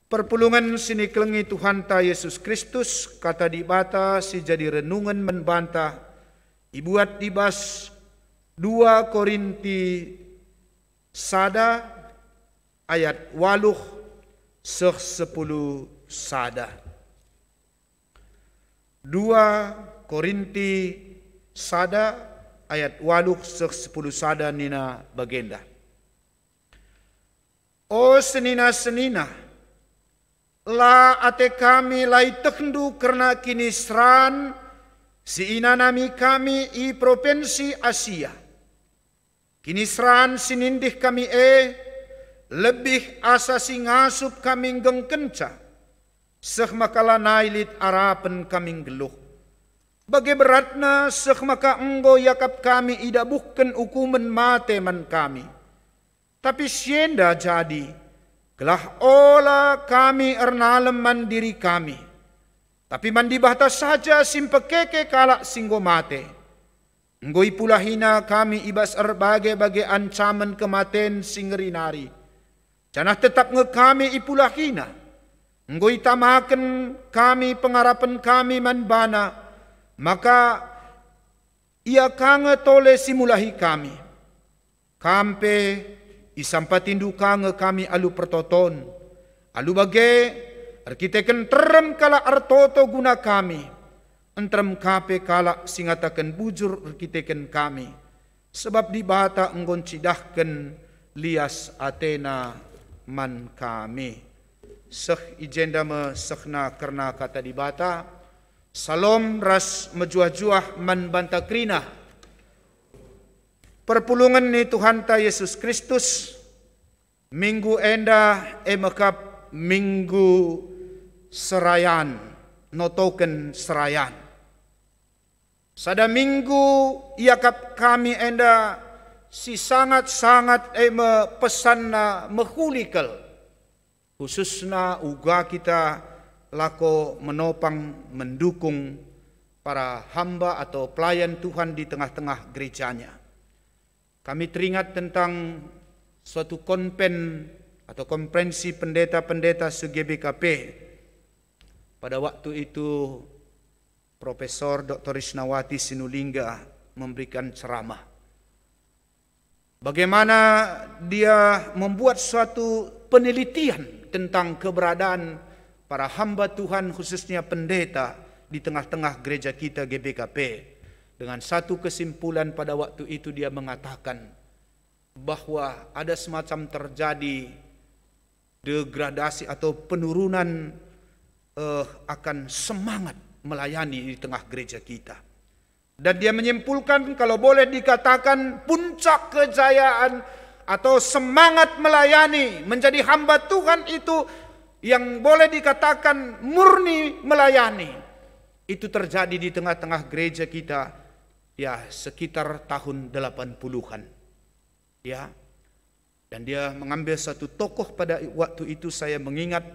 Perpulungan sini kelengi Tuhan ta Yesus Kristus, kata di bata si jadi renungan membantah, ibuat dibas 2 Korinti sada ayat 8 10 sada. 2 Korinti sada ayat 8 10 sada nina bagenda. O senina-senina, la ate kami lai tekndu karena kini seran si inanami kami i provinsi Asia. Kini seran sinindih kami lebih asasi ngasup kami gengkenca. Seh makala nailit arapan kami geluh. Bagi beratna seh maka enggo yakap kami ida bukan hukuman mate man kami. Tapi sienda jadi gelah ola kami ernalem mandiri kami. Tapi mandi batas saja simpekeke kalak singgo mate. Nggoi pula hina kami ibas bagai ancaman kematen singerinari. Janah tetap nge kami ipula hina. Nggoi tamaken kami pengarapan kami manbana. Maka ia kange tole simulahi kami. Kampe isampatindu kange kami alu pertoton. Alu bage arkiteken terem kala artoto guna kami. Entrem kape kala singataken bujur arkiteken kami. Sebab di bata enggon cidahken lias Athena man kami. Seh ijenda me sehna karena kata di bata. Salom ras mejuah-juah man bantakrina. Perpulungan ni Tuhan ta Yesus Kristus, minggu enda emakap minggu serayan, notoken serayan. Sada minggu iakap kami enda si sangat-sangat pesan na mehulikal. Khususna uga kita lako menopang mendukung para hamba atau pelayan Tuhan di tengah-tengah gerejanya. Kami teringat tentang suatu konven atau konferensi pendeta-pendeta se-GBKP. Pada waktu itu Profesor Dr. Risnawati Sinulingga memberikan ceramah. Bagaimana dia membuat suatu penelitian tentang keberadaan para hamba Tuhan khususnya pendeta di tengah-tengah gereja kita GBKP. Dengan satu kesimpulan pada waktu itu dia mengatakan bahwa ada semacam terjadi degradasi atau penurunan akan semangat melayani di tengah gereja kita. Dan dia menyimpulkan kalau boleh dikatakan puncak kejayaan atau semangat melayani menjadi hamba Tuhan itu yang boleh dikatakan murni melayani. Itu terjadi di tengah-tengah gereja kita. Ya, sekitar tahun 80-an. Ya. Dan dia mengambil satu tokoh pada waktu itu saya mengingat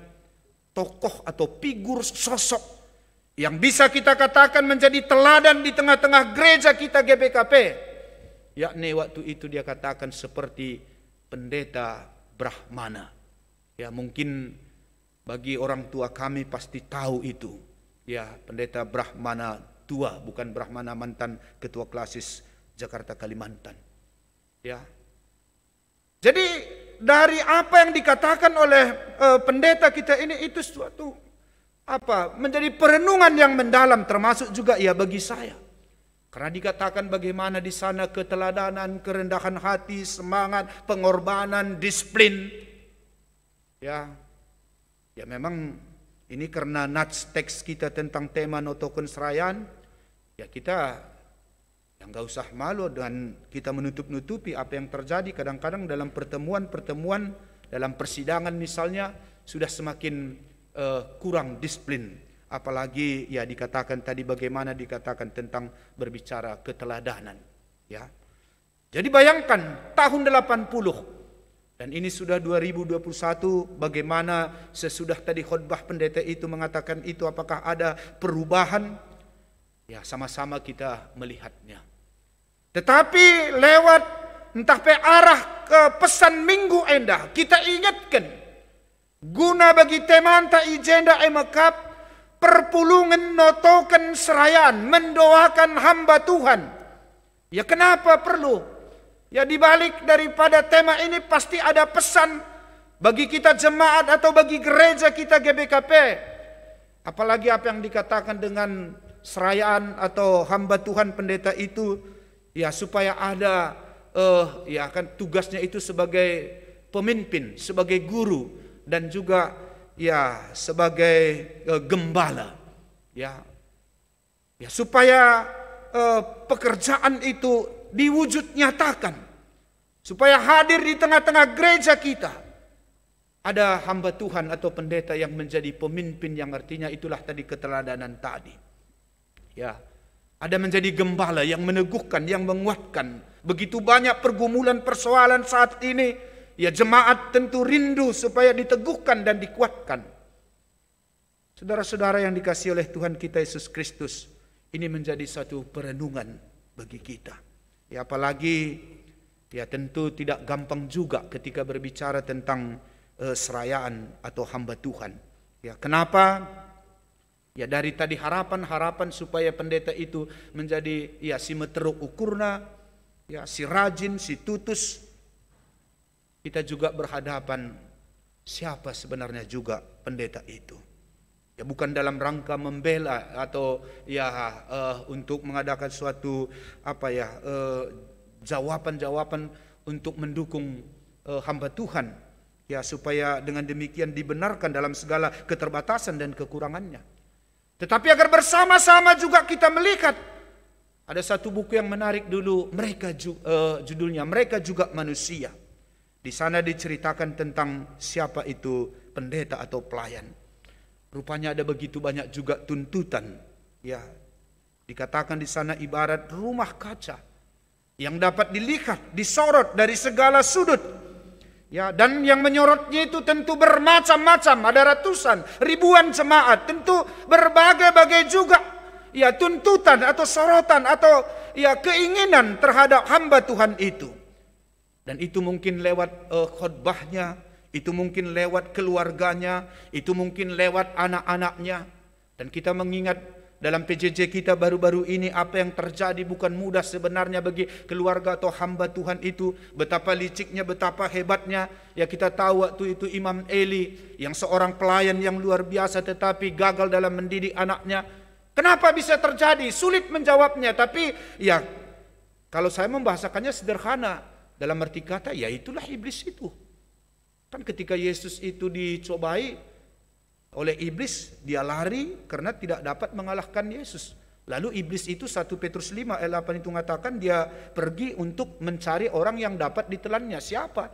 tokoh atau figur sosok yang bisa kita katakan menjadi teladan di tengah-tengah gereja kita GBKP. Yakni waktu itu dia katakan seperti pendeta Brahmana. Ya, mungkin bagi orang tua kami pasti tahu itu. Ya, pendeta Brahmana tua, bukan Brahmana mantan ketua klasis Jakarta Kalimantan. Ya. Jadi dari apa yang dikatakan oleh pendeta kita ini itu suatu menjadi perenungan yang mendalam termasuk juga ya bagi saya. Karena dikatakan bagaimana di sana keteladanan, kerendahan hati, semangat, pengorbanan, disiplin. Ya. Ya memang ini karena nats teks kita tentang tema notoken serayan, ya kita yang gak usah malu dan kita menutup-nutupi apa yang terjadi kadang-kadang dalam pertemuan-pertemuan, dalam persidangan misalnya sudah semakin kurang disiplin. Apalagi ya dikatakan tadi bagaimana dikatakan tentang berbicara keteladanan. Ya. Jadi bayangkan tahun 80 dan ini sudah 2021, bagaimana sesudah tadi khotbah pendeta itu mengatakan itu apakah ada perubahan? Ya sama-sama kita melihatnya. Tetapi lewat entah pe arah ke pesan minggu endah kita ingatkan Guna bagi temanta ijenda emakap perpulungan notokan serayaan mendoakan hamba Tuhan. Ya kenapa perlu? Ya dibalik daripada tema ini pasti ada pesan bagi kita jemaat atau bagi gereja kita GBKP. Apalagi apa yang dikatakan dengan serayaan atau hamba Tuhan pendeta itu, ya supaya ada ya kan tugasnya itu sebagai pemimpin, sebagai guru dan juga ya sebagai gembala, ya supaya pekerjaan itu diwujud nyatakan, supaya hadir di tengah-tengah gereja kita ada hamba Tuhan atau pendeta yang menjadi pemimpin, yang artinya itulah tadi keteladanan tadi, ya ada menjadi gembala yang meneguhkan, yang menguatkan. Begitu banyak pergumulan persoalan saat ini. Ya jemaat tentu rindu supaya diteguhkan dan dikuatkan. Saudara-saudara yang dikasihi oleh Tuhan kita Yesus Kristus, ini menjadi satu perenungan bagi kita. Ya apalagi ya tentu tidak gampang juga ketika berbicara tentang serayaan atau hamba Tuhan. Ya kenapa? Ya dari tadi harapan supaya pendeta itu menjadi ya si meteruk ukurna, ya si rajin, si tutus. Kita juga berhadapan siapa sebenarnya juga pendeta itu. Ya bukan dalam rangka membela atau ya untuk mengadakan suatu jawaban-jawaban untuk mendukung hamba Tuhan. Ya supaya dengan demikian dibenarkan dalam segala keterbatasan dan kekurangannya. Tetapi agar bersama-sama juga kita melihat ada satu buku yang menarik dulu, judulnya Mereka Juga Manusia. Di sana diceritakan tentang siapa itu pendeta atau pelayan. Rupanya ada begitu banyak juga tuntutan. Ya, dikatakan di sana ibarat rumah kaca yang dapat dilihat, disorot dari segala sudut. Ya, dan yang menyorotnya itu tentu bermacam-macam. Ada ratusan, ribuan jemaat. Tentu berbagai-bagai juga ya tuntutan atau sorotan atau ya keinginan terhadap hamba Tuhan itu. Dan itu mungkin lewat khotbahnya, itu mungkin lewat keluarganya, itu mungkin lewat anak-anaknya. Dan kita mengingat dalam PJJ kita baru-baru ini apa yang terjadi bukan mudah sebenarnya bagi keluarga atau hamba Tuhan itu. Betapa liciknya, betapa hebatnya. Ya kita tahu waktu itu Imam Eli yang seorang pelayan yang luar biasa tetapi gagal dalam mendidik anaknya. Kenapa bisa terjadi? Sulit menjawabnya. Tapi ya kalau saya membahasakannya sederhana. Dalam arti kata, ya itulah iblis itu. Kan ketika Yesus itu dicobai oleh iblis, dia lari karena tidak dapat mengalahkan Yesus. Lalu iblis itu 1 Petrus 5 ayat 8 itu mengatakan dia pergi untuk mencari orang yang dapat ditelannya. Siapa?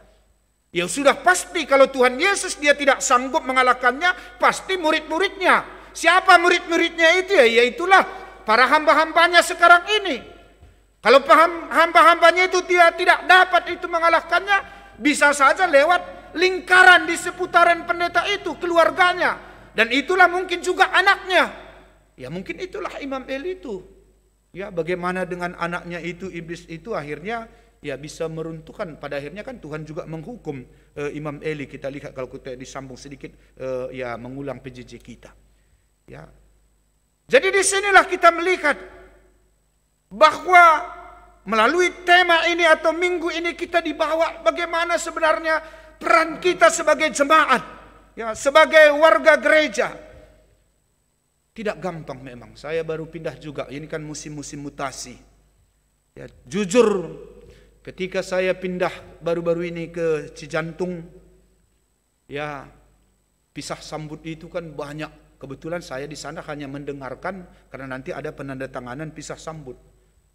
Ya sudah pasti kalau Tuhan Yesus dia tidak sanggup mengalahkannya, pasti murid-muridnya. Siapa murid-muridnya itu? Ya itulah para hamba-hambanya sekarang ini. Kalau hamba-hambanya itu dia tidak dapat itu mengalahkannya, bisa saja lewat lingkaran di seputaran pendeta itu, keluarganya. Dan itulah mungkin juga anaknya. Ya mungkin itulah Imam Eli itu. Ya bagaimana dengan anaknya itu, iblis itu akhirnya ya bisa meruntuhkan. Pada akhirnya kan Tuhan juga menghukum Imam Eli. Kita lihat kalau kita disambung sedikit ya mengulang PJJ kita. Ya. Jadi disinilah kita melihat bahwa melalui tema ini atau minggu ini kita dibawa bagaimana sebenarnya peran kita sebagai jemaat, ya sebagai warga gereja. Tidak gampang memang. Saya baru pindah juga. Ini kan musim-musim mutasi. Ya, jujur, ketika saya pindah baru-baru ini ke Cijantung, ya pisah sambut itu kan banyak. Kebetulan saya di sana hanya mendengarkan karena nanti ada penandatanganan pisah sambut.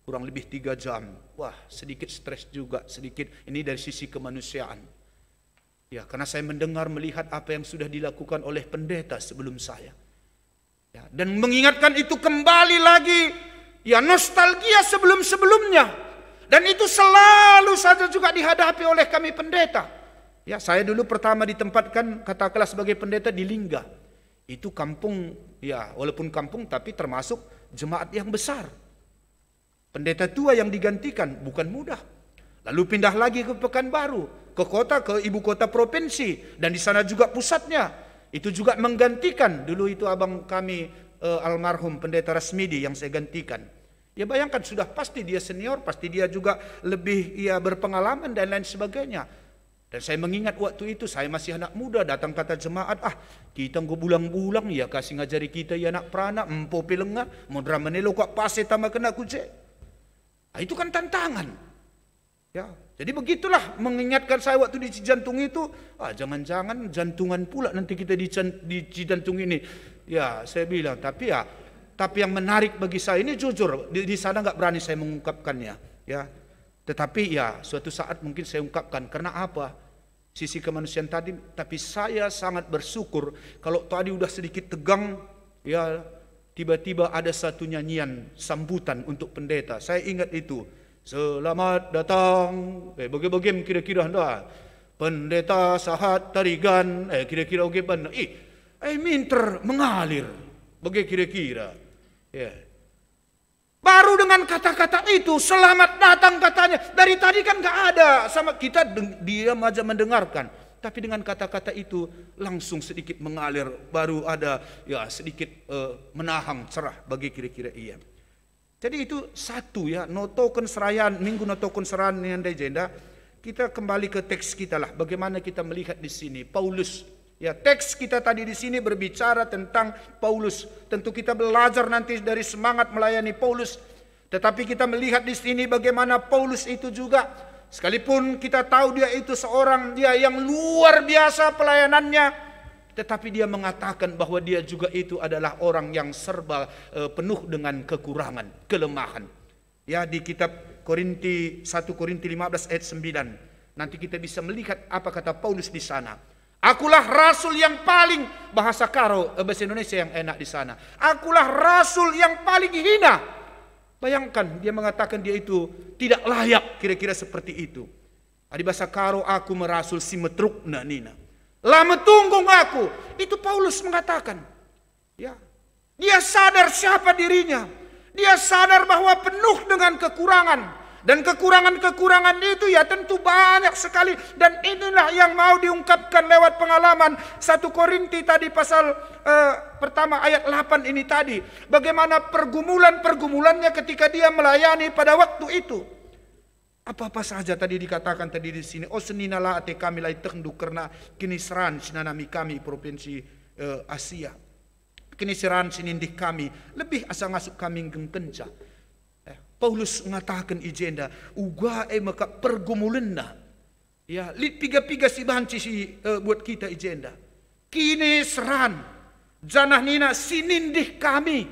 Kurang lebih 3 jam. Wah, sedikit stres juga, sedikit. Ini dari sisi kemanusiaan. Ya, karena saya mendengar, melihat apa yang sudah dilakukan oleh pendeta sebelum saya. Ya, dan mengingatkan itu kembali lagi, ya nostalgia sebelum-sebelumnya. Dan itu selalu saja juga dihadapi oleh kami pendeta. Ya, saya dulu pertama ditempatkan katakanlah sebagai pendeta di Lingga. Itu kampung, ya walaupun kampung tapi termasuk jemaat yang besar. Pendeta tua yang digantikan bukan mudah. Lalu pindah lagi ke Pekanbaru. ke ibu kota provinsi, dan di sana juga pusatnya. Itu juga menggantikan, dulu itu abang kami almarhum Pendeta Rasmidi yang saya gantikan. Ya bayangkan, sudah pasti dia senior, pasti dia juga lebih berpengalaman dan lain sebagainya. Dan saya mengingat waktu itu saya masih anak muda, datang kata jemaat, kita nggak bulang-bulang ya kasih ngajari kita ya anak perana, empo pelenga, modra menelo kok pase tama kena kuje. Itu kan tantangan. Ya, jadi begitulah mengingatkan saya waktu di Cijantung itu, jangan-jangan jantungan pula nanti kita di Cijantung ini. Ya, saya bilang, tapi yang menarik bagi saya ini jujur, di sana nggak berani saya mengungkapkannya. Ya, tetapi ya suatu saat mungkin saya ungkapkan. Karena apa? Sisi kemanusiaan tadi. Tapi saya sangat bersyukur kalau tadi udah sedikit tegang, ya tiba-tiba ada satu nyanyian sambutan untuk pendeta. Saya ingat itu. Selamat datang, bagaimana kira-kira anda? Pendeta Sahat Tarigan, kira-kira bagaimana? Minter mengalir, bagaimana kira-kira? Ya. Baru dengan kata-kata itu, selamat datang katanya. Dari tadi kan nggak ada, sama kita diam aja mendengarkan. Tapi dengan kata-kata itu langsung sedikit mengalir, baru ada ya sedikit menahang cerah bagi kira-kira iya. Jadi itu satu ya, notoken serayaan, minggu notoken serayaan yang agenda. Kita kembali ke teks kita lah, bagaimana kita melihat di sini Paulus. Ya, teks kita tadi di sini berbicara tentang Paulus. Tentu kita belajar nanti dari semangat melayani Paulus. Tetapi kita melihat di sini bagaimana Paulus itu juga, sekalipun kita tahu dia itu seorang yang luar biasa pelayanannya, tetapi dia mengatakan bahwa dia juga itu adalah orang yang serba penuh dengan kekurangan, kelemahan. Ya, di kitab 1 Korinti 15 ayat 9. Nanti kita bisa melihat apa kata Paulus di sana. Akulah rasul yang paling, bahasa Indonesia yang enak di sana. Akulah rasul yang paling hina. Bayangkan dia mengatakan dia itu tidak layak, kira-kira seperti itu. Di bahasa Karo, aku merasul si metruk nina. Lama tunggung aku. Itu Paulus mengatakan. Ya. Dia sadar siapa dirinya. Dia sadar bahwa penuh dengan kekurangan. Dan kekurangan-kekurangan itu ya tentu banyak sekali. Dan inilah yang mau diungkapkan lewat pengalaman 1 Korinti tadi pasal pertama ayat 8 ini tadi. Bagaimana pergumulan-pergumulannya ketika dia melayani pada waktu itu. Apa-apa saja tadi dikatakan tadi di sini. Seninala ate kami lai tendu karena kini seran sinanami kami provinsi Asia. Kini seran sinindih kami lebih asa ngasuk kami gengkenca. Paulus mengatakan ijenda uga maka pergumulanna. Ya, lit piga-piga si banci buat kita ijenda. Kini seran janah nina sinindih kami.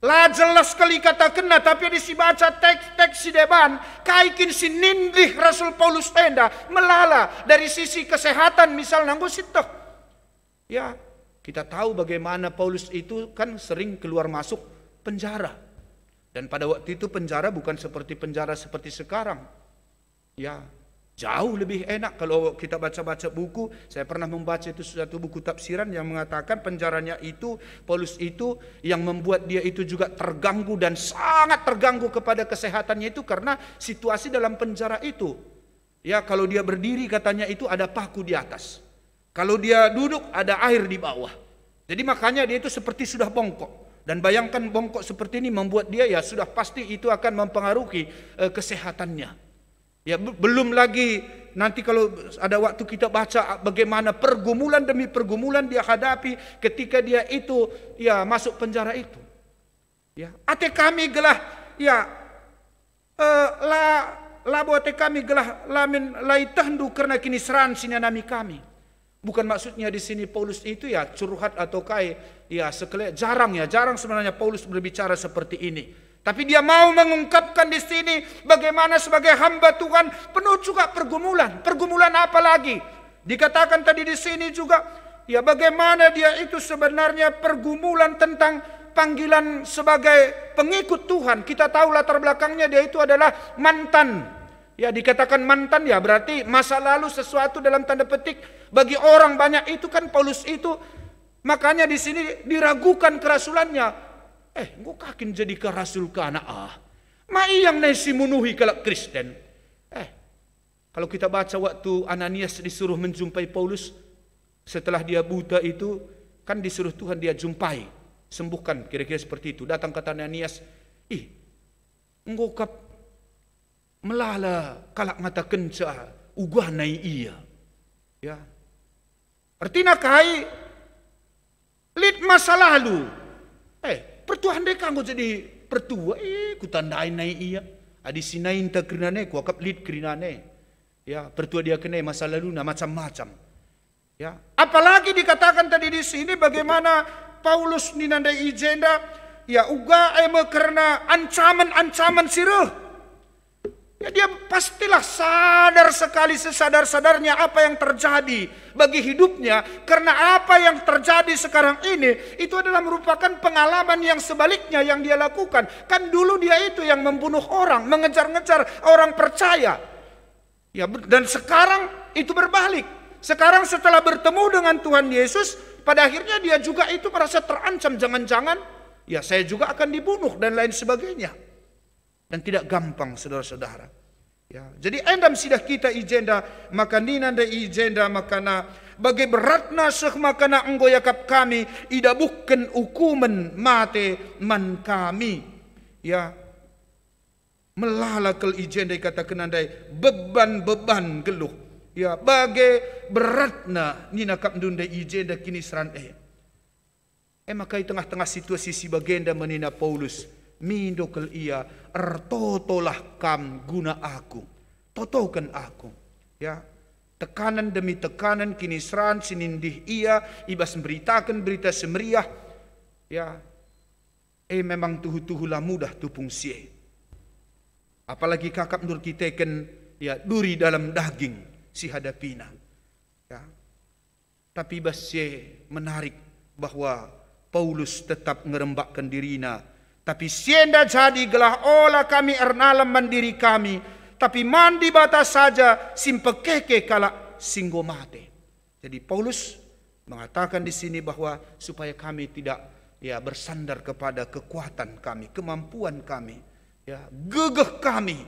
Lah jelas sekali kata kena, tapi di si baca teks si depan kaikin si nindih Rasul Paulus enda melala dari sisi kesehatan misal nanggo situ. Ya, kita tahu bagaimana Paulus itu kan sering keluar masuk penjara. Dan pada waktu itu penjara bukan seperti penjara seperti sekarang. Ya, jauh lebih enak kalau kita baca-baca buku. Saya pernah membaca itu suatu buku tafsiran yang mengatakan penjaranya itu, Paulus itu yang membuat dia itu juga terganggu dan sangat terganggu kepada kesehatannya itu karena situasi dalam penjara itu. Ya, kalau dia berdiri katanya itu ada paku di atas. Kalau dia duduk ada air di bawah. Jadi makanya dia itu seperti sudah bongkok. Dan bayangkan bongkok seperti ini membuat dia ya sudah pasti itu akan mempengaruhi kesehatannya. Ya, belum lagi nanti kalau ada waktu kita baca bagaimana pergumulan demi pergumulan dia hadapi ketika dia itu ya masuk penjara itu. Ya, ate kami gelah ya labo ate kami gelah lamin lai tahdu karena kini seran sinanami kami. Bukan maksudnya di sini Paulus itu ya curhat atau ya jarang sebenarnya Paulus berbicara seperti ini. Tapi dia mau mengungkapkan di sini bagaimana sebagai hamba Tuhan penuh juga pergumulan. Pergumulan apa lagi? Dikatakan tadi di sini juga ya bagaimana dia itu sebenarnya pergumulan tentang panggilan sebagai pengikut Tuhan. Kita tahu latar belakangnya dia itu adalah mantan. Ya, dikatakan mantan ya berarti masa lalu sesuatu dalam tanda petik bagi orang banyak itu kan Paulus itu makanya di sini diragukan kerasulannya. Gua kakin jadi kerasul kana ma iyang nasi menuhi kalak Kristen. Kalau kita baca waktu Ananias disuruh menjumpai Paulus, setelah dia buta itu, kan disuruh Tuhan dia jumpai, sembuhkan, kira-kira seperti itu. Datang kata Ananias, engkau kap melala kalak ngata kenca, ugah nai iya. Ya. Artinya kai, lid masa lalu. Pertuahan deka engkau jadi pertua, kutandain nai iya. Adi sinain ta kerinane, ku akap lid kerinane. Ya, pertua dia kena masa lalu macam-macam. Ya, apalagi dikatakan tadi di sini bagaimana Paulus ninandai ijenda, ya uga karena ancaman-ancaman siruh. Ya, dia pastilah sadar sekali sesadar-sadarnya apa yang terjadi bagi hidupnya, karena apa yang terjadi sekarang ini itu adalah merupakan pengalaman yang sebaliknya yang dia lakukan. Kan dulu dia itu yang membunuh orang, mengejar-ngejar orang percaya. Ya, dan sekarang itu berbalik. Sekarang setelah bertemu dengan Tuhan Yesus, pada akhirnya dia juga itu merasa terancam. Jangan-jangan, ya saya juga akan dibunuh dan lain sebagainya. Dan tidak gampang, saudara-saudara. Ya, jadi endam sidah kita ijenda, maka ninanda ijenda makana bagi beratna seh makana enggo yakap kami ida bukan hukuman mate man kami. Ya, melala kel ijenda kata kenandai beban-beban geluh. Ya, bagai beratna nina kap ndunda ijenda kini seran maka di tengah-tengah situasi si bagenda menina Paulus mindo kel ia ertotolah kam guna aku, totokan aku. Ya, tekanan demi tekanan kini seran sinindih ia ibas memberitakan berita semeriah. Ya, memang tuhu-tuhulah mudah tupung sie. Apalagi kakap nur kita kan ya duri dalam daging si hadapina. Ya. Tapi basye menarik bahwa Paulus tetap ngerembakkan dirina. Tapi sienda jadi gelah olah kami ernalam mandiri kami. Tapi mandi batas saja simpekeke kala singgo mate. Jadi Paulus mengatakan di sini bahwa supaya kami tidak ya bersandar kepada kekuatan kami, kemampuan kami. Ya, gegeh kami.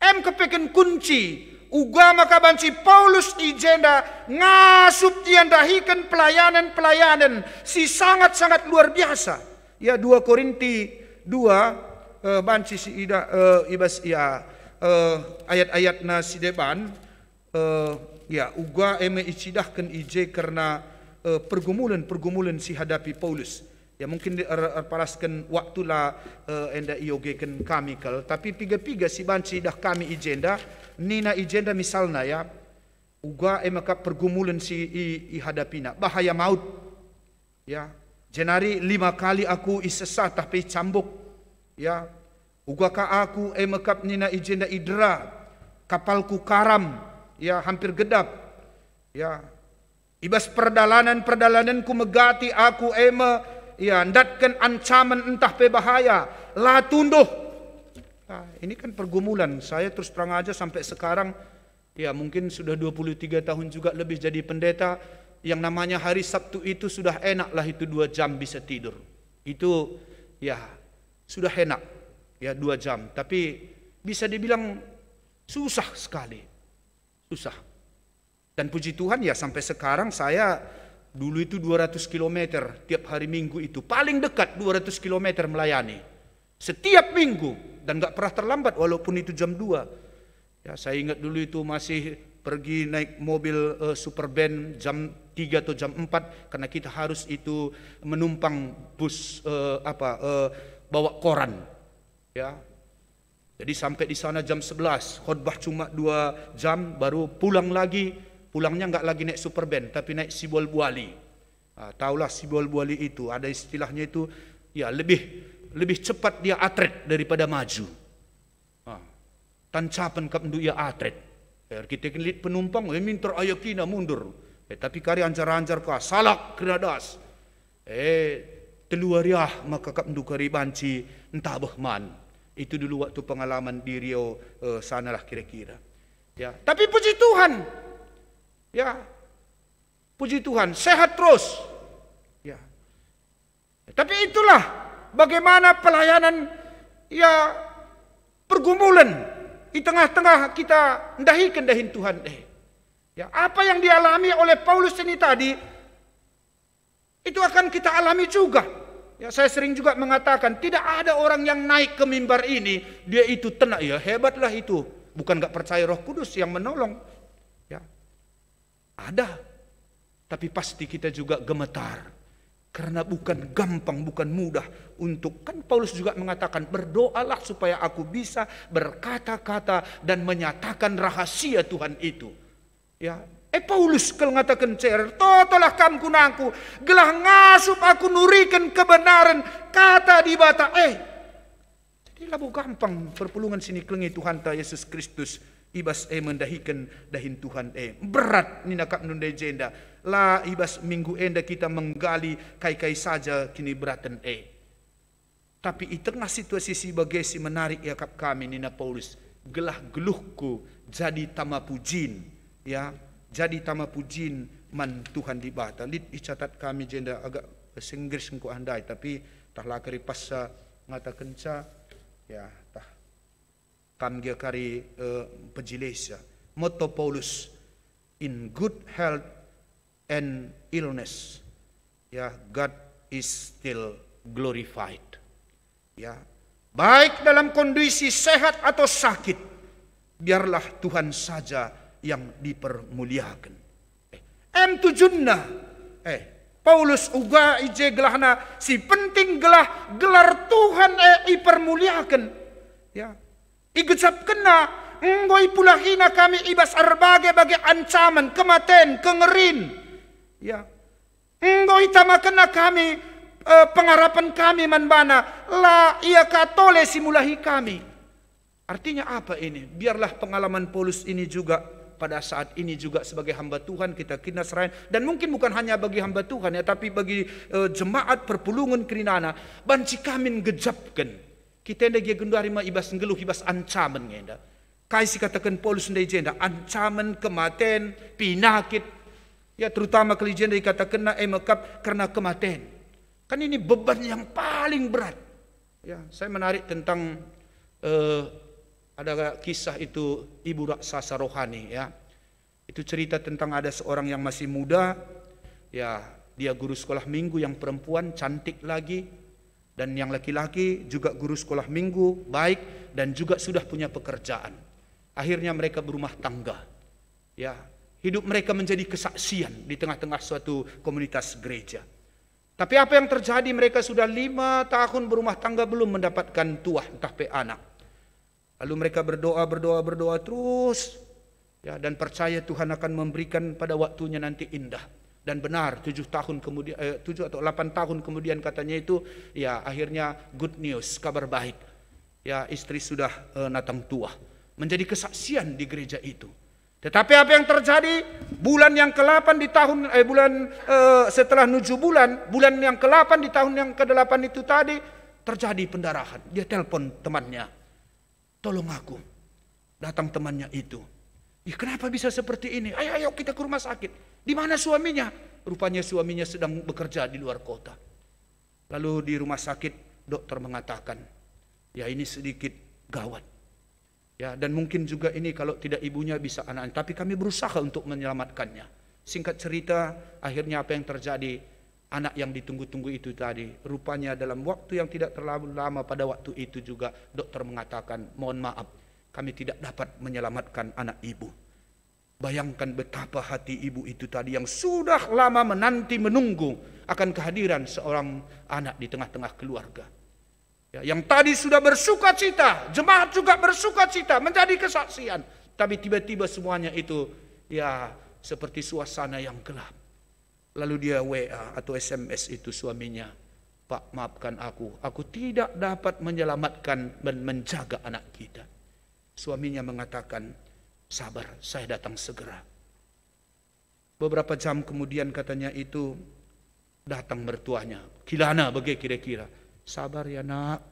Kepeken kunci uga maka banci Paulus ijenda ngasup diandahikan pelayanan-pelayanan si sangat-sangat luar biasa. Ya, 2 Korinti 2 banci si ida ibas ya ayat-ayat na si deban ya uga icidahkan ije karena pergumulan-pergumulan si hadapi Paulus. Ya mungkin palaskan waktulah enda iogekan kami kal. Tapi piga-piga si banci dah kami ijenda. Nina ijenda misalnya ya. Uga maka pergumulan si ihadapina. Bahaya maut. Ya. Jenari 5 kali aku isesah tapi cambuk. Ya. Uga ka aku maka nina ijenda idra. Kapalku karam. Ya hampir gedap. Ya. Ibas perdalananku megati aku ya, ndatkan ancaman entah bahaya, lah tunduh. Nah, ini kan pergumulan. Saya terus terang aja sampai sekarang, ya mungkin sudah 23 tahun juga lebih jadi pendeta. Yang namanya hari Sabtu itu sudah enak lah itu 2 jam bisa tidur. Itu ya sudah enak, ya 2 jam. Tapi bisa dibilang susah sekali, susah. Dan puji Tuhan ya sampai sekarang saya dulu itu 200 km tiap hari Minggu itu. Paling dekat 200 km melayani. Setiap minggu. Dan gak pernah terlambat walaupun itu jam 2. Ya, saya ingat dulu itu masih pergi naik mobil Superban jam 3 atau jam 4. Karena kita harus itu menumpang bus bawa koran. Ya. Jadi sampai di sana jam 11. Khotbah cuma 2 jam baru pulang lagi. Pulangnya enggak lagi naik Superban, tapi naik Sibol Buali. Taulah Sibol Buali itu, ada istilahnya itu, ya lebih cepat dia atret daripada maju. Tancapan kapndu ya atret. Kita lihat penumpang, minta ayakina mundur. Tapi kari anjar-anjar ka, salak krenadas. Teluariah maka kapndu kari banci entah bahman. Itu dulu waktu pengalaman di Rio sanalah kira-kira. Ya, tapi puji Tuhan. Ya, puji Tuhan, sehat terus. Ya. Tapi itulah bagaimana pelayanan, ya pergumulan di tengah-tengah kita dahin Tuhan Ya, apa yang dialami oleh Paulus ini tadi, itu akan kita alami juga. Ya, saya sering juga mengatakan, tidak ada orang yang naik ke mimbar ini, dia itu tenang, ya hebatlah itu. Bukan gak percaya Roh Kudus yang menolong. Ya, ada. Tapi pasti kita juga gemetar. Karena bukan gampang, bukan mudah untuk, kan Paulus juga mengatakan, berdoalah supaya aku bisa berkata-kata dan menyatakan rahasia Tuhan itu. Ya, Paulus kalau ngatakan cer, totolah kam kunangku, gelah ngasup aku nurikan kebenaran kata di bata. Jadi labu gampang perpulungan sini kelengi Tuhan ta Yesus Kristus ibas mendahikan dahin Tuhan berat ni nakap nundai jenda lah ibas minggu enda kita menggali kai-kai saja kini beratan tapi di tengah situasi si bagasi menarik ya kap kami nina Paulus gelah geluhku jadi tama pujin. Ya, jadi tama pujin man Tuhan di bata. Lid icatat kami jenda agak Inggris engko andai tapi tah lakari passa ngatakan ca ya tah kam dia kari pejilesa. Motto Paulus in good health and illness. Ya, God is still glorified. Ya, baik dalam kondisi sehat atau sakit, biarlah Tuhan saja yang dipermuliakan. Tujunna. Paulus uga ije gelahna si penting gelar Tuhan dipermuliakan. Ya. Igecap kena ngoi pula hina kami ibas arbage bagi ancaman, kematian, kengerin. Ya. Ngoi tama kena kami pengharapan kami manbana la ia katole simulahi kami. Artinya apa ini? Biarlah pengalaman Paulus ini juga pada saat ini juga sebagai hamba Tuhan kita kena serahin, dan mungkin bukan hanya bagi hamba Tuhan ya, tapi bagi jemaat perpulungan kerinana banci kami gejapkan kita nda gia gendari ma ibas ngeluh ibas ancaman ngenda kaisi katakan Paulus nda jenda ancaman kematian penyakit ya, terutama kali jenda dikatakan mekap karena kematian kan ini beban yang paling berat ya. Saya menarik tentang ada kisah itu ibu raksasa rohani ya. Itu cerita tentang ada seorang yang masih muda ya, dia guru sekolah minggu yang perempuan cantik lagi, dan yang laki-laki juga guru sekolah minggu baik dan juga sudah punya pekerjaan. Akhirnya mereka berumah tangga. Ya, hidup mereka menjadi kesaksian di tengah-tengah suatu komunitas gereja. Tapi apa yang terjadi, mereka sudah 5 tahun berumah tangga belum mendapatkan tuah entah pe anak. Lalu mereka berdoa terus ya, dan percaya Tuhan akan memberikan pada waktunya nanti indah. Dan benar 7 tahun kemudian 7 atau 8 tahun kemudian katanya itu ya, akhirnya good news, kabar baik. Ya, istri sudah natang tua, menjadi kesaksian di gereja itu. Tetapi apa yang terjadi bulan yang ke-8 di tahun setelah 7 bulan yang ke-8 di tahun yang ke-8 itu tadi terjadi pendarahan. Dia telepon temannya, tolong aku. Datang temannya itu. Kenapa bisa seperti ini? Ayo kita ke rumah sakit. Di mana suaminya? Rupanya suaminya sedang bekerja di luar kota. Lalu di rumah sakit dokter mengatakan, ya ini sedikit gawat. Ya, dan mungkin juga ini kalau tidak ibunya bisa anak. Tapi kami berusaha untuk menyelamatkannya. Singkat cerita, akhirnya apa yang terjadi? Anak yang ditunggu-tunggu itu tadi, rupanya dalam waktu yang tidak terlalu lama pada waktu itu juga dokter mengatakan, mohon maaf, kami tidak dapat menyelamatkan anak ibu. Bayangkan betapa hati ibu itu tadi yang sudah lama menanti menunggu akan kehadiran seorang anak di tengah-tengah keluarga. Ya, yang tadi sudah bersuka cita, jemaat juga bersuka cita, menjadi kesaksian. Tapi tiba-tiba semuanya itu ya seperti suasana yang gelap. Lalu dia WA atau SMS itu suaminya, Pak maafkan aku tidak dapat menyelamatkan dan menjaga anak kita. Suaminya mengatakan, sabar, saya datang segera. Beberapa jam kemudian katanya itu datang mertuanya, kilana bagai kira-kira, sabar ya nak,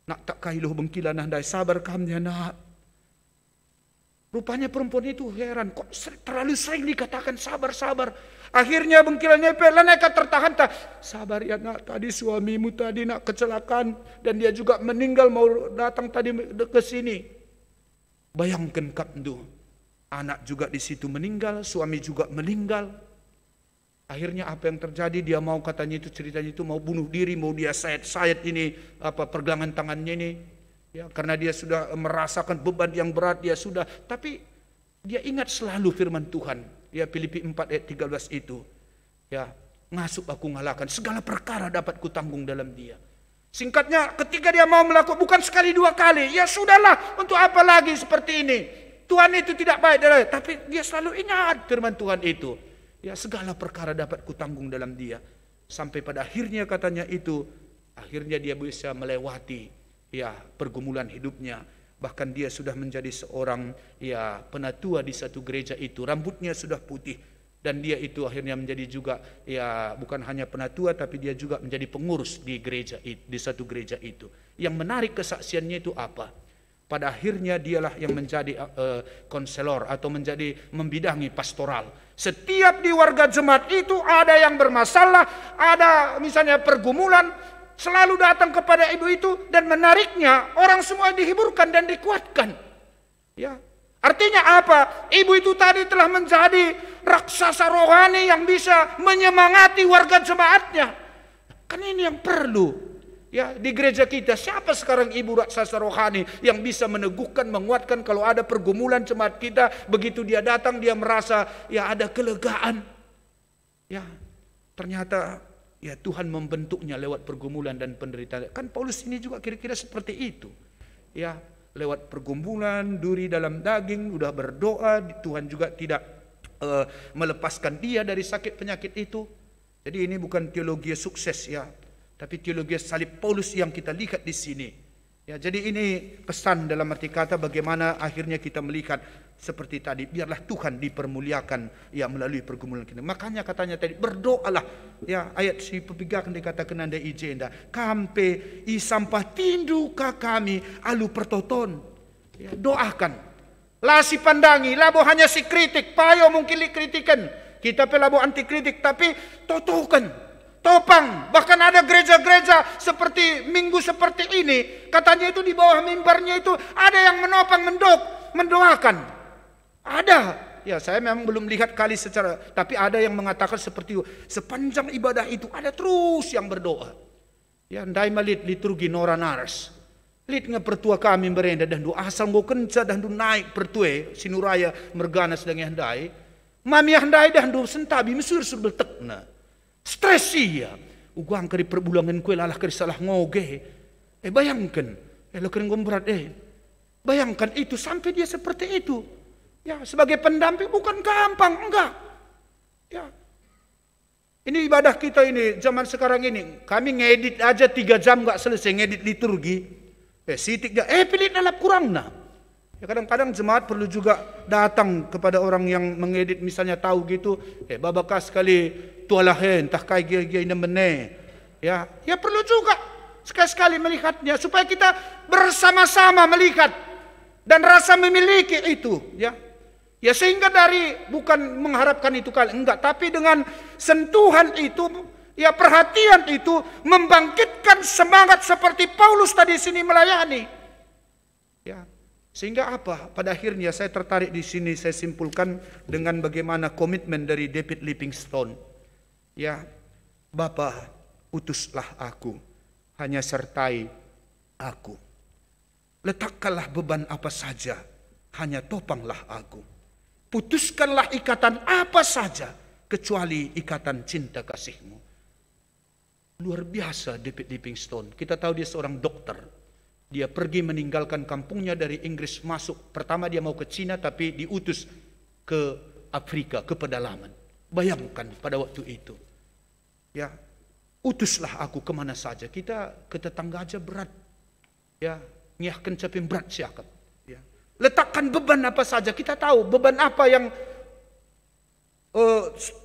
nak tak kailuh bengkilanah dai, sabar kam ya nak. Rupanya perempuan itu heran, kok terlalu sering dikatakan sabar. Akhirnya bengkilannya nekat tertahan. Sabar ya nak, tadi suamimu tadi nak kecelakaan dan dia juga meninggal mau datang tadi ke sini. Bayangkan kapndu, anak juga di situ meninggal, suami juga meninggal. Akhirnya apa yang terjadi? Dia mau katanya itu ceritanya itu mau bunuh diri, mau dia sayat ini pergelangan tangannya ini. Ya, karena dia sudah merasakan beban yang berat, dia sudah, tapi dia ingat selalu firman Tuhan. Ya, Filipi 4 ayat 13 itu. Ya, ngasup aku ngalahkan, segala perkara dapat kutanggung dalam dia. Singkatnya, ketika dia mau melakukan, bukan sekali dua kali, ya sudahlah, untuk apa lagi seperti ini? Tuhan itu tidak baik, tapi dia selalu ingat firman Tuhan itu. Ya, segala perkara dapat kutanggung dalam dia. Sampai pada akhirnya katanya itu, akhirnya dia bisa melewati ya pergumulan hidupnya. Bahkan dia sudah menjadi seorang ya penatua di satu gereja itu. Rambutnya sudah putih dan dia itu akhirnya menjadi juga ya bukan hanya penatua tapi dia juga menjadi pengurus di gereja itu, di satu gereja itu. Yang menarik kesaksiannya itu apa? Pada akhirnya dialah yang menjadi konselor atau menjadi membidangi pastoral. Setiap di warga jemaat itu ada yang bermasalah, ada misalnya pergumulan, selalu datang kepada ibu itu dan menariknya orang semua dihiburkan dan dikuatkan. Ya, artinya apa? Ibu itu tadi telah menjadi raksasa rohani yang bisa menyemangati warga jemaatnya. Kan ini yang perlu. Ya, di gereja kita siapa sekarang ibu raksasa rohani yang bisa meneguhkan, menguatkan kalau ada pergumulan jemaat kita, begitu dia datang dia merasa ya ada kelegaan. Ya, ternyata ya Tuhan membentuknya lewat pergumulan dan penderitaan. Kan Paulus ini juga kira-kira seperti itu. Ya, lewat pergumulan, duri dalam daging, udah berdoa, Tuhan juga tidak melepaskan dia dari sakit penyakit itu. Jadi ini bukan teologi sukses ya, tapi teologi salib Paulus yang kita lihat di sini. Ya, jadi ini pesan dalam arti kata bagaimana akhirnya kita melihat seperti tadi, biarlah Tuhan dipermuliakan ya melalui pergumulan kita. Makanya katanya tadi berdoalah. Ya, ayat si pepigakan dikatakan anda ijenda kampe i sampah tindu ka kami alu pertoton. Ya, doakan. Lasi pandangi, labo hanya si kritik, payo mungkin kritikan. Kita pelabo anti kritik tapi totokan. Topang, bahkan ada gereja-gereja seperti minggu seperti ini, katanya itu di bawah mimbarnya itu ada yang menopang mendoakan. Ada, ya saya memang belum lihat kali secara, tapi ada yang mengatakan seperti itu. Sepanjang ibadah itu ada terus yang berdoa. Ya, ndai malit liturgi nora naras. Lit pertua kami berenda dan doa asal mau kenca dan naik pertue sinuraya mergana sedang handai. Mami handai dan sentabi mesur sebeltekna. Stres ya, ugang kari perbulangan kue lalah kari salah ngoge. Bayangkan, lo kering berat bayangkan itu sampai dia seperti itu. Ya, sebagai pendamping bukan gampang, enggak. Ya, ini ibadah kita ini zaman sekarang ini, kami ngedit aja 3 jam nggak selesai ngedit liturgi. Sitik dia, pilih dalam kurang nah. Ya, kadang-kadang jemaat perlu juga datang kepada orang yang mengedit misalnya tahu gitu, babakas sekali tualah entah kai gia ina mene. Ya, perlu juga sekali-sekali melihatnya supaya kita bersama-sama melihat dan rasa memiliki itu, ya. Ya, sehingga dari bukan mengharapkan itu kali enggak, tapi dengan sentuhan itu, ya perhatian itu membangkitkan semangat seperti Paulus tadi sini melayani. Ya. Sehingga apa? Pada akhirnya saya tertarik di sini, saya simpulkan dengan bagaimana komitmen dari David Livingstone. Ya, Bapa, utuslah aku, hanya sertai aku. Letakkanlah beban apa saja, hanya topanglah aku. Putuskanlah ikatan apa saja, kecuali ikatan cinta kasih-Mu. Luar biasa David Livingstone. Kita tahu dia seorang dokter. Dia pergi meninggalkan kampungnya dari Inggris masuk. Pertama dia mau ke Cina tapi diutus ke Afrika, ke pedalaman. Bayangkan pada waktu itu. Ya, utuslah aku kemana saja. Kita ke tetangga aja berat. Ya, ngiahkan capim berat siakap. Ya. Letakkan beban apa saja. Kita tahu beban apa yang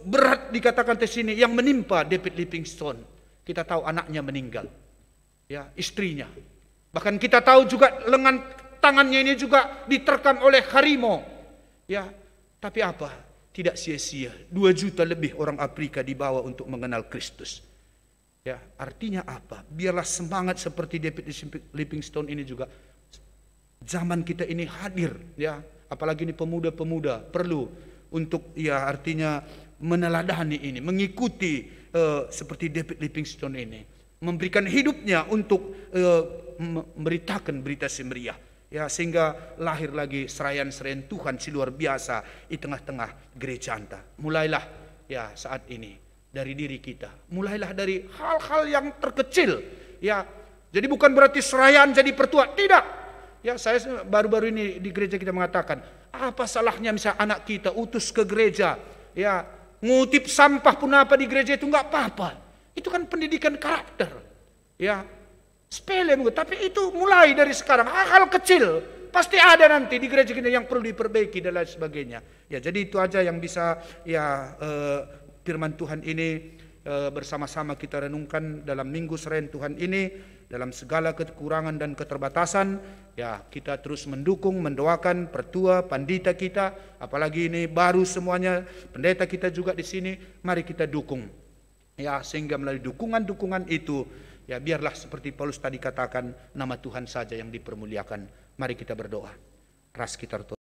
berat dikatakan di sini yang menimpa David Livingstone. Kita tahu anaknya meninggal. Ya, istrinya. Bahkan kita tahu juga lengan tangannya ini juga diterkam oleh harimau. Ya, tapi apa? Tidak sia-sia. 2 juta lebih orang Afrika dibawa untuk mengenal Kristus. Ya, artinya apa? Biarlah semangat seperti David Livingstone ini juga. Zaman kita ini hadir, ya. Apalagi ini pemuda-pemuda perlu untuk, ya, artinya meneladani ini, mengikuti seperti David Livingstone ini, memberikan hidupnya untuk memberitakan berita si meriah. Ya, sehingga lahir lagi serayan-serayan Tuhan si luar biasa di tengah-tengah gereja Anta. Mulailah, ya, saat ini dari diri kita. Mulailah dari hal-hal yang terkecil. Ya, jadi bukan berarti serayaan jadi pertua. Tidak. Ya, saya baru-baru ini di gereja kita mengatakan, apa salahnya misalnya anak kita utus ke gereja, ya, ngutip sampah pun apa di gereja itu nggak apa-apa. Itu kan pendidikan karakter. Ya, sepele, tapi itu mulai dari sekarang. Hal-hal kecil pasti ada nanti di gereja kita yang perlu diperbaiki dan lain sebagainya. Ya, jadi itu aja yang bisa, ya, firman Tuhan ini bersama-sama kita renungkan dalam minggu serayan Tuhan ini. Dalam segala kekurangan dan keterbatasan, ya, kita terus mendukung, mendoakan pertua, pandita kita, apalagi ini baru semuanya, pendeta kita juga di sini. Mari kita dukung, ya, sehingga melalui dukungan-dukungan itu, ya, biarlah seperti Paulus tadi katakan, nama Tuhan saja yang dipermuliakan. Mari kita berdoa. Ras kita